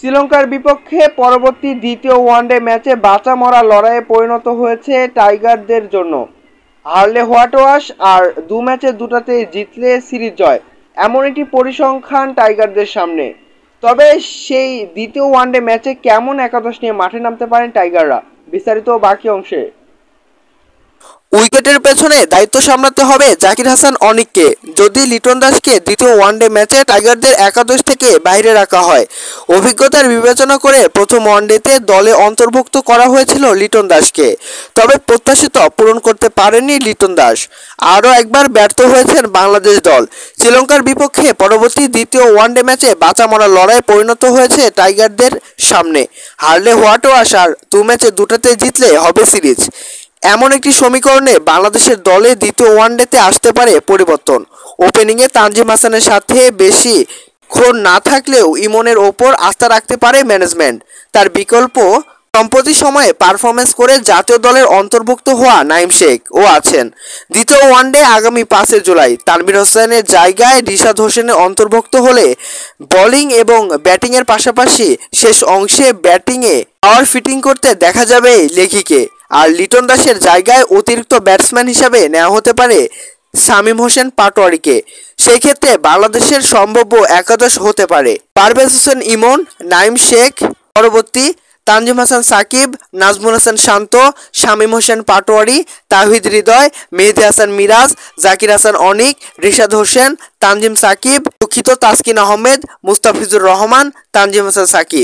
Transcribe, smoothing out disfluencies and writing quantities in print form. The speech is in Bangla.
শ্রীলঙ্কার বিপক্ষে পরবর্তী দ্বিতীয় ওয়ানডে ম্যাচে বাঁচা মরা লড়াইয়ে পরিণত হয়েছে টাইগারদের জন্য। হারলে হোয়াট ওয়াশ, আর দু ম্যাচে দুটাতেই জিতলে সিরিজ জয়, এমন একটি পরিসংখ্যান টাইগারদের সামনে। তবে সেই দ্বিতীয় ওয়ানডে ম্যাচে কেমন একাদশ নিয়ে মাঠে নামতে পারেন টাইগাররা, বিস্তারিত বাকি অংশে। উইকেটের পেছনে দায়িত্ব সামলাতে হবে জাকির হাসান অনিককে যদি লিটন দাসকে দ্বিতীয় ওয়ানডে ম্যাচে টাইগারদের একাদশ থেকে বাইরে রাখা হয়। অভিজ্ঞতার বিবেচনা করে প্রথম ওয়ানডেতে দলে অন্তর্ভুক্ত করা হয়েছিল লিটন দাসকে, তবে প্রত্যাশিত পূরণ করতে পারেননি লিটন দাস। আরও একবার ব্যর্থ হয়েছেন বাংলাদেশ দল। শ্রীলঙ্কার বিপক্ষে পরবর্তী দ্বিতীয় ওয়ানডে ম্যাচে বাঁচা মরা লড়াই পরিণত হয়েছে টাইগারদের সামনে। হারলে হোয়াট ওয়াশ, আর দু ম্যাচে দুটাতে জিতলে হবে সিরিজ, এমন একটি সমীকরণে বাংলাদেশের দলে দ্বিতীয় ওয়ানডেতে আসতে পারে পরিবর্তন। ওপেনিংয়ে তানজিম হাসানের সাথে বেশি ক্ষণ না থাকলেও ইমনের ওপর আস্থা রাখতে পারে ম্যানেজমেন্ট। তার বিকল্প সম্প্রতি সময়ে পারফরমেন্স করে জাতীয় দলের অন্তর্ভুক্ত হওয়া নাঈম শেখ ও আছেন। দ্বিতীয় ওয়ানডে আগামী 5 জুলাই তানভীর হোসেনের জায়গায় রিশাদ হোসেনের অন্তর্ভুক্ত হলে বোলিং এবং ব্যাটিংয়ের পাশাপাশি শেষ অংশে ব্যাটিংয়ে পাওয়ার ফিটিং করতে দেখা যাবে লেখিকে। আর লিটন দাসের জায়গায় অতিরিক্ত ব্যাটসম্যান হিসাবে নেওয়া হতে পারে শামীম হোসেন পাটোয়ারিকে। সেই ক্ষেত্রে বাংলাদেশের সম্ভাব্য একাদশ হতে পারে পারভেজ হোসেন ইমন, নাঈম শেখ পরবর্তী, তানজিম হাসান সাকিব, নাজমুল হাসান শান্ত, শামীম হোসেন পাটোয়ারি, তাওহিদ হৃদয়, মেহেদী হাসান মিরাজ, জাকির হাসান অনিক, রিশাদ হোসেন, তানজিম সাকিব, দুঃখিত তাসকিন আহমেদ, মুস্তাফিজুর রহমান, তানজিম হাসান সাকিব।